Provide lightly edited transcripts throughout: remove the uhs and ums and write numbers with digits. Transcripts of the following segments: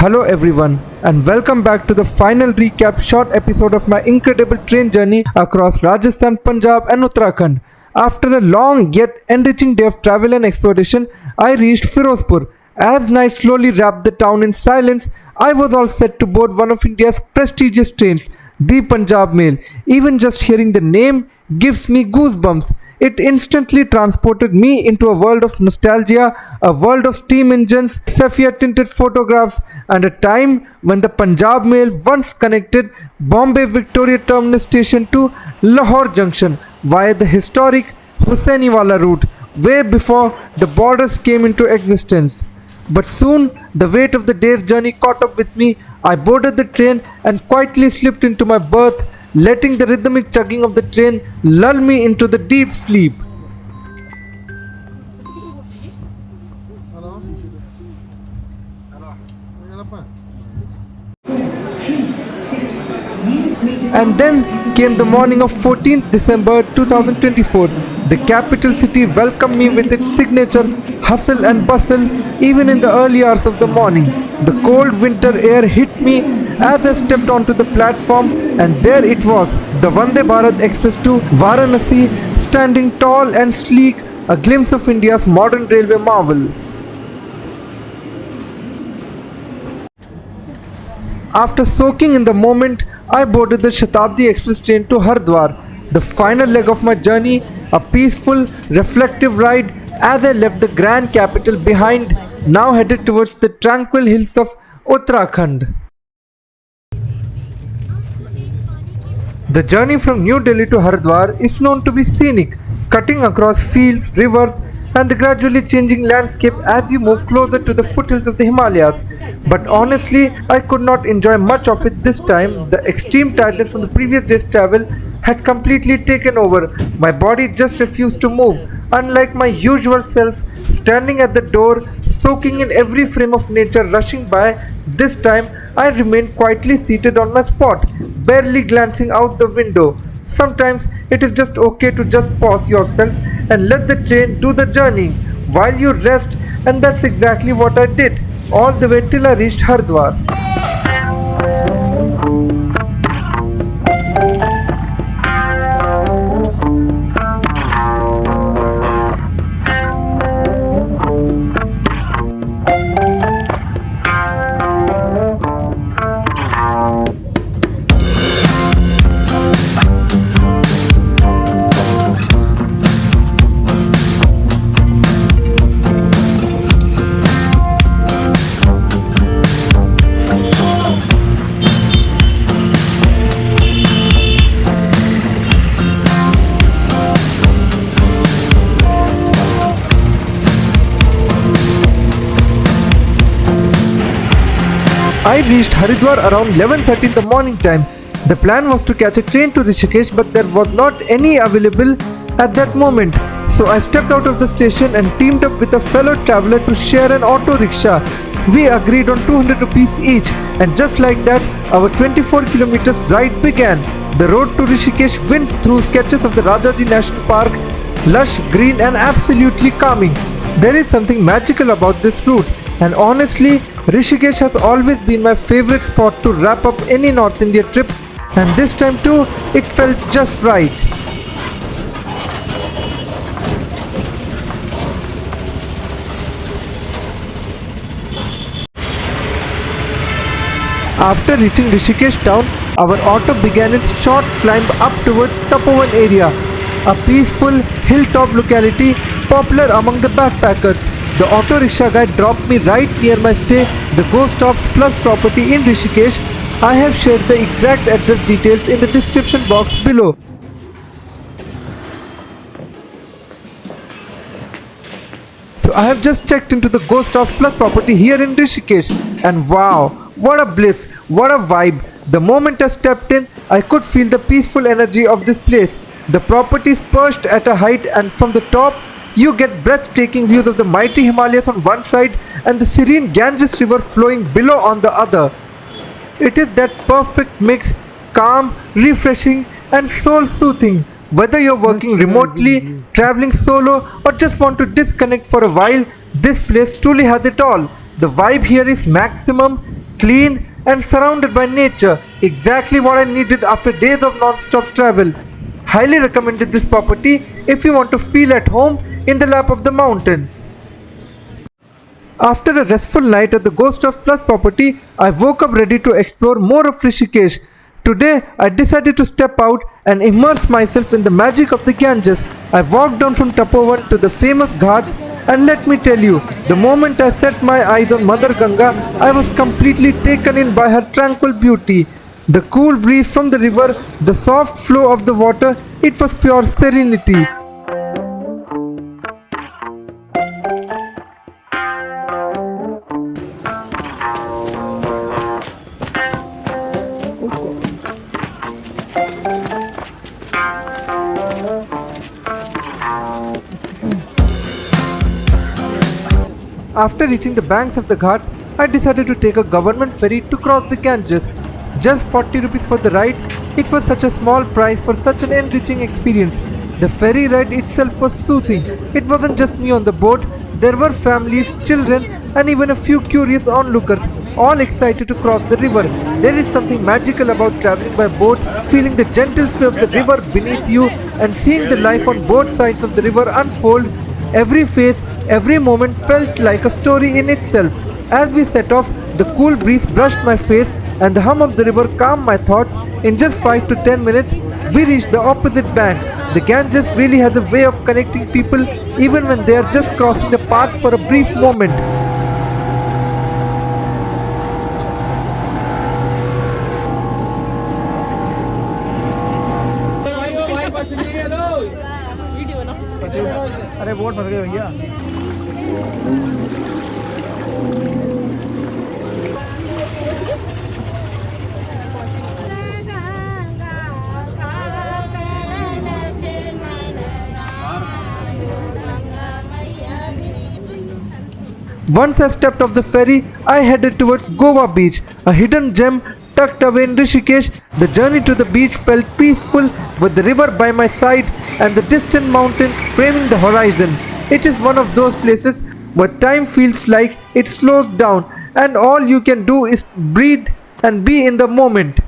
Hello everyone and welcome back to the final recap short episode of my incredible train journey across Rajasthan, Punjab and Uttarakhand. After a long yet enriching day of travel and exploration, I reached Ferozepore. As night slowly wrapped the town in silence, I was all set to board one of India's prestigious trains, the Punjab Mail. Even just hearing the name gives me goosebumps. It instantly transported me into a world of nostalgia, a world of steam engines, sepia tinted photographs, and a time when the Punjab Mail once connected Bombay Victoria Terminus Station to Lahore Junction via the historic Hussainiwala route, way before the borders came into existence. But soon, the weight of the day's journey caught up with me. I boarded the train and quietly slipped into my berth, letting the rhythmic chugging of the train lull me into the deep sleep. And then came the morning of 14th December 2024. The capital city welcomed me with its signature hustle and bustle even in the early hours of the morning. The cold winter air hit me as I stepped onto the platform, and there it was, the Vande Bharat Express to Varanasi, standing tall and sleek, a glimpse of India's modern railway marvel. After soaking in the moment, I boarded the Shatabdi Express train to Hardwar, the final leg of my journey, a peaceful, reflective ride as I left the grand capital behind, now headed towards the tranquil hills of Uttarakhand. The journey from New Delhi to Hardwar is known to be scenic, cutting across fields, rivers, and the gradually changing landscape as you move closer to the foothills of the Himalayas. But honestly, I could not enjoy much of it this time. The extreme tiredness from the previous day's travel had completely taken over. My body just refused to move. Unlike my usual self, standing at the door, soaking in every frame of nature rushing by, this time I remained quietly seated on my spot, barely glancing out the window. Sometimes it is just okay to just pause yourself and let the train do the journey while you rest, and that's exactly what I did, all the way till I reached Hardwar. I reached Haridwar around 11:30 in the morning time. The plan was to catch a train to Rishikesh, but there was not any available at that moment. So I stepped out of the station and teamed up with a fellow traveler to share an auto rickshaw. We agreed on 200 rupees each, and just like that, our 24 kilometers ride began. The road to Rishikesh winds through stretches of the Rajaji National Park, lush, green and absolutely calming. There is something magical about this route, and honestly, Rishikesh has always been my favorite spot to wrap up any North India trip, and this time too, it felt just right. After reaching Rishikesh town, our auto began its short climb up towards Tapovan area, a peaceful hilltop locality popular among the backpackers. The auto rickshaw guy dropped me right near my stay, the goStops Plus property in Rishikesh. I have shared the exact address details in the description box below. So I have just checked into the goStops Plus property here in Rishikesh, and wow, what a bliss, what a vibe. The moment I stepped in, I could feel the peaceful energy of this place. The property is perched at a height, and from the top, you get breathtaking views of the mighty Himalayas on one side and the serene Ganges river flowing below on the other. It is that perfect mix, calm, refreshing and soul-soothing. Whether you're working remotely, traveling solo or just want to disconnect for a while, this place truly has it all. The vibe here is maximum, clean and surrounded by nature, exactly what I needed after days of non-stop travel. Highly recommended this property if you want to feel at home in the lap of the mountains. After a restful night at the GoStops Plus property, I woke up ready to explore more of Rishikesh. Today, I decided to step out and immerse myself in the magic of the Ganges. I walked down from Tapovan to the famous Ghats, and let me tell you, the moment I set my eyes on Mother Ganga, I was completely taken in by her tranquil beauty. The cool breeze from the river, the soft flow of the water, it was pure serenity. After reaching the banks of the Ghats, I decided to take a government ferry to cross the Ganges. Just 40 rupees for the ride, it was such a small price for such an enriching experience. The ferry ride itself was soothing. It wasn't just me on the boat, there were families, children, and even a few curious onlookers, all excited to cross the river. There is something magical about traveling by boat, feeling the gentle sway of the river beneath you, and seeing the life on both sides of the river unfold. Every face, every moment felt like a story in itself. As we set off, the cool breeze brushed my face and the hum of the river calmed my thoughts. In just 5 to 10 minutes, we reached the opposite bank. The Ganges really has a way of connecting people even when they are just crossing the paths for a brief moment. अरे vote भर गए भैया Once I stepped off the ferry, I headed towards Goa Beach, a hidden gem tucked away in Rishikesh. The journey to the beach felt peaceful with the river by my side and the distant mountains framing the horizon. It is one of those places where time feels like it slows down and all you can do is breathe and be in the moment.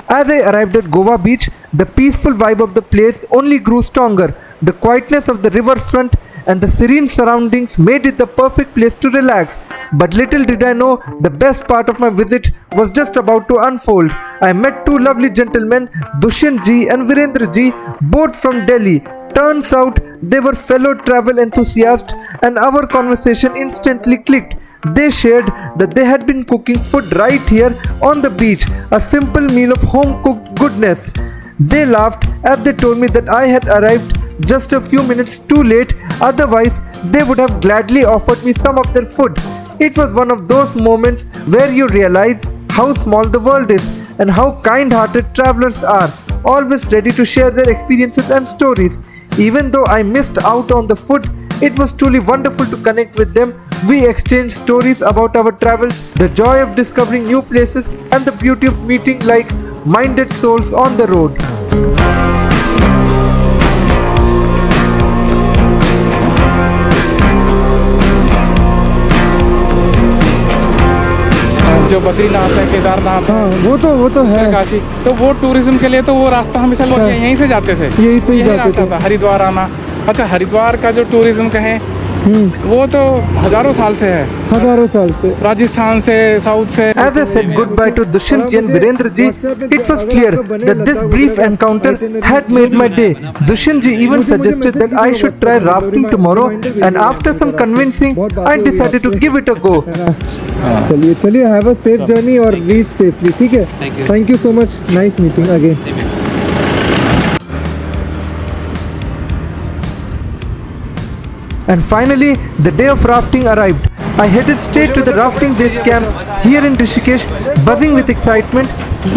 As I arrived at Goa Beach, the peaceful vibe of the place only grew stronger. The quietness of the riverfront and the serene surroundings made it the perfect place to relax. But little did I know, the best part of my visit was just about to unfold. I met two lovely gentlemen, Dushyant Ji and Virendra Ji, both from Delhi. Turns out they were fellow travel enthusiasts and our conversation instantly clicked. They shared that they had been cooking food right here on the beach, a simple meal of home-cooked goodness. They laughed as they told me that I had arrived just a few minutes too late, otherwise they would have gladly offered me some of their food. It was one of those moments where you realize how small the world is and how kind-hearted travelers are, always ready to share their experiences and stories. Even though I missed out on the food, it was truly wonderful to connect with them. We exchanged stories about our travels, the joy of discovering new places, and the beauty of meeting like-minded souls on the road. जो बद्रीनाथ है, केदारनाथ है, वो तो है काशी, तो वो tourism के लिए तो वो रास्ता हमेशा लोग यहीं से जाते थे, यही जाते थे। था हरिद्वार आना। अच्छा, हरिद्वार का जो टूरिज्म कहें वो तो हजारों साल से है, राजस्थान से, साउथ से। As I said goodbye to Dushyant Ji and Virendra Ji, it was clear that this brief encounter had made my day. Dushyant Ji even suggested that I should try rafting tomorrow, and after some convincing, I decided to give it a go. चलिए have a safe journey और reach safely, ठीक है? Thank you so much. Nice meeting again. And finally, the day of rafting arrived. I headed straight to the rafting base camp here in Rishikesh, buzzing with excitement.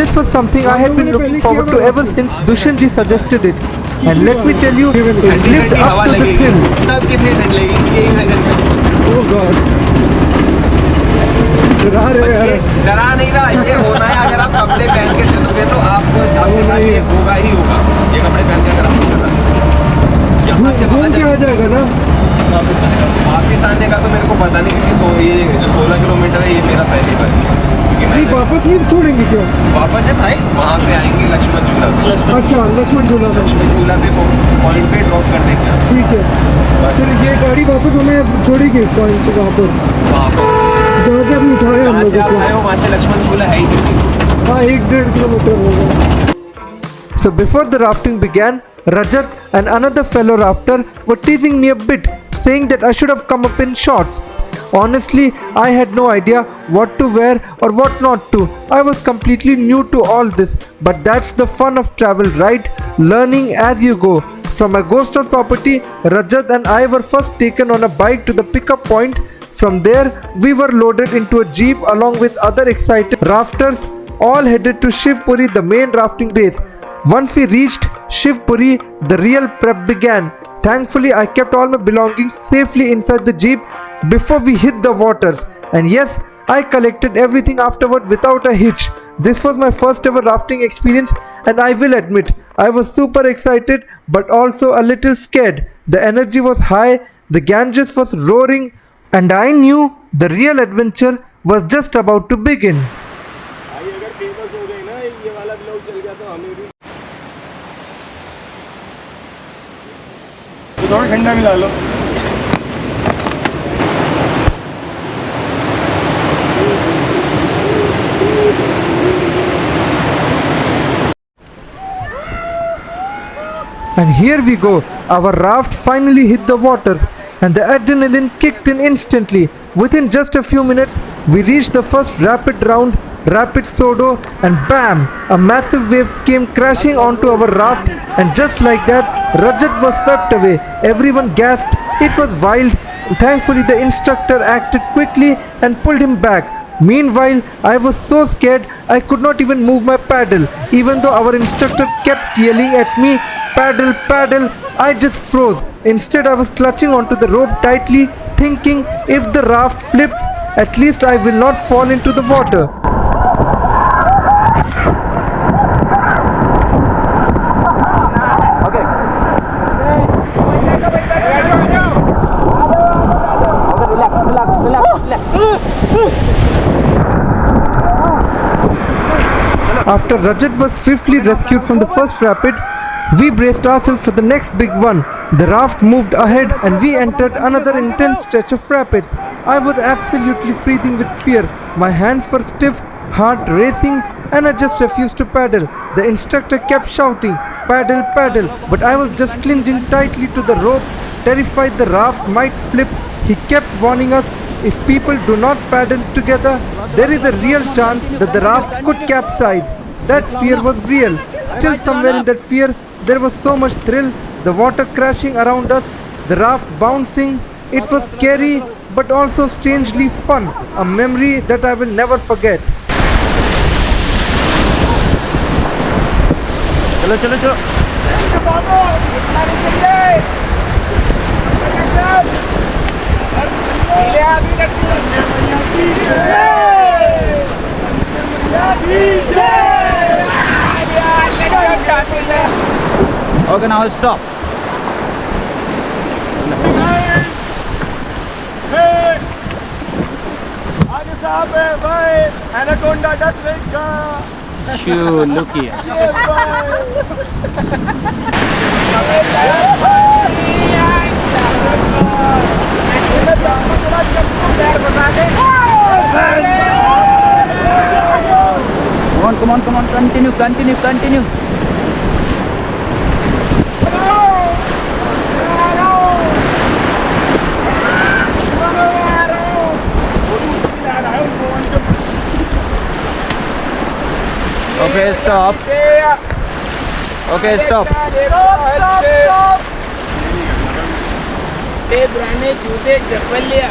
This was something I had been looking forward to ever since Dushyant Ji suggested it. And let me tell you, it lived up to the thrill. Oh God. डरा नहीं रहा, ये होना है। अगर आप कपड़े पहन के चलोगे तो आपको आपके साथ ये होगा ही होगा। ये कपड़े पहन के अगर आप यहाँ से घूम के आ जाएगा ना। वापस आने का तो मेरे को पता नहीं, क्योंकि ये जो 16 किलोमीटर है ये मेरा पहली बार है, क्योंकि नहीं मैं वापस नहीं छोड़ेंगे क्यों? वापस है भाई वहाँ पे आएंगे लक्ष्मण झूला पे। अच्छा लक्ष्मण झूला में, लक्ष्मण झूला पे पॉइंट पे ड्रॉप कर देंगे आप। ठीक है। फिर ये गाड़ी वापस हमें छोड़ेगी पॉइंट वहाँ पर वहाँ पर जहाँ से अभी उठाया हम जहाँ से लोगों आप को। आए हो वहाँ से लक्ष्मण झूला है ही नहीं। हाँ 1-1.5 किलोमीटर होगा। So before the rafting began, Rajat and another fellow rafter were teasing me a bit, saying that I should have come up in shorts. Honestly, I had no idea what to wear or what not to. I was completely new to all this, but that's the fun of travel, right? Learning as you go. From my GoStops property, Rajat and I were first taken on a bike to the pickup point. From there, we were loaded into a jeep along with other excited rafters, all headed to Shivpuri, the main rafting base. Once we reached Shivpuri, the real prep began. Thankfully, I kept all my belongings safely inside the jeep before we hit the waters. And yes, I collected everything afterward without a hitch. This was my first ever rafting experience, and I will admit, I was super excited but also a little scared. The energy was high, the Ganges was roaring, and I knew the real adventure was just about to begin. थोड़ा ठंडा मिला लो। And here we go, our raft finally hit the waters and the adrenaline kicked in instantly. Within just a few minutes, we reached the first rapid round, rapid sodo, and bam! A massive wave came crashing onto our raft, and just like that, Rajat was swept away. Everyone gasped, it was wild. Thankfully, the instructor acted quickly and pulled him back. Meanwhile, I was so scared I could not even move my paddle. Even though our instructor kept yelling at me, paddle, paddle, I just froze. Instead, I was clutching onto the rope tightly, thinking if the raft flips, at least I will not fall into the water. After Rajat was swiftly rescued from the first rapid, we braced ourselves for the next big one. The raft moved ahead and we entered another intense stretch of rapids. I was absolutely freezing with fear. My hands were stiff, heart racing, and I just refused to paddle. The instructor kept shouting, paddle, paddle, but I was just clinging tightly to the rope, terrified the raft might flip. He kept warning us, if people do not paddle together, there is a real chance that the raft could capsize. That fear was real. Still, somewhere in that fear, there was so much thrill. The water crashing around us, the raft bouncing. It was scary but also strangely fun. A memory that I will never forget. चलो चलो चलो। Okay, now stop. Hey! आगे साहब है भाई, anaconda डट लेगा। Shoo, look here. Come on, continue. Okay, stop. Okay, stop. पुराने जूते चप्पल लिया।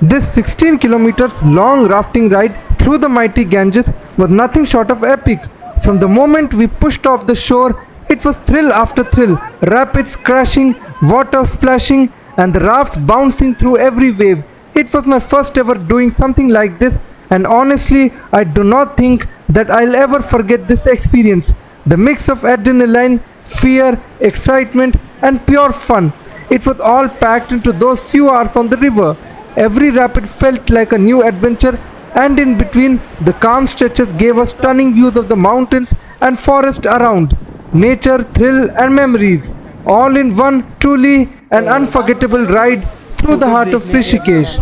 This 16 kilometers long rafting ride through the mighty Ganges was nothing short of epic. From the moment we pushed off the shore, it was thrill after thrill, rapids crashing, water splashing, and the raft bouncing through every wave. It was my first ever doing something like this, and honestly, I do not think that I'll ever forget this experience. The mix of adrenaline, fear, excitement, and pure fun. It was all packed into those few hours on the river. Every rapid felt like a new adventure, and in between, the calm stretches gave us stunning views of the mountains and forest around. Nature, thrill, and memories, all in one truly an unforgettable ride through the heart of Rishikesh.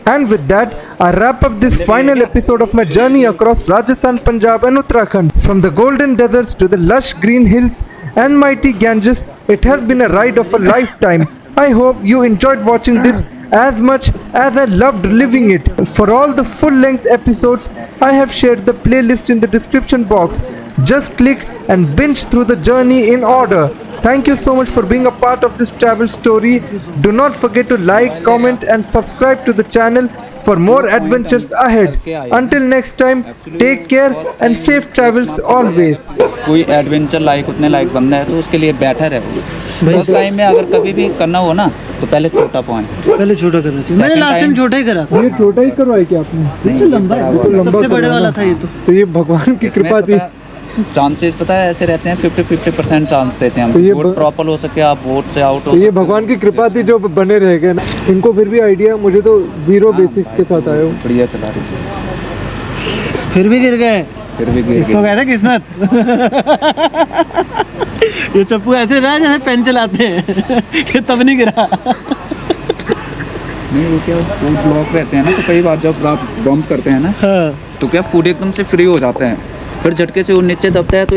And with that, I wrap up this final episode of my journey across Rajasthan, Punjab and Uttarakhand. From the golden deserts to the lush green hills and mighty Ganges, it has been a ride of a lifetime. I hope you enjoyed watching this as much as I loved living it. For all the full-length episodes, I have shared the playlist in the description box. Just click and binge through the journey in order. Thank you so much for being a part of this travel story. Do not forget to like, comment and subscribe to the channel for more adventures ahead. Until next time, take care and safe travels always. कोई adventure like उतने like बंदा है तो उसके लिए better है first time में अगर कभी भी करना हो ना तो पहले छोटा पॉइंट पहले छोटा करना चाहिए। मैंने लास्ट टाइम छोटा ही करा था। ये छोटा ही करवाया क्या आपने? ये तो लंबा है, सबसे बड़े वाला था ये तो ये भगवान की कृपा थी। चांसेस पता है ऐसे रहते हैं 50-50% चांस देते हैं, तो ये बोट प्रॉपर हो सके आप बोट से आउट हो तो ये भगवान की कृपा थी जो बने रह गए ना। इनको फिर भी आइडिया, मुझे तो जीरो बेसिक्स के साथ आए हो। बढ़िया चला रही थी फिर भी गिर गए, फिर भी गिर इसको कहते हैं किस्मत। ये चप्पू ऐसे रहा जैसे पेन चलाते हैं कि तब नहीं गिरा। नहीं वो क्या फूड ब्लॉक रहते हैं ना, तो कई बार जब आप बम्प करते हैं ना तो क्या फूड एकदम से फ्री हो जाता है, फिर झटके से वो नीचे दबता है तो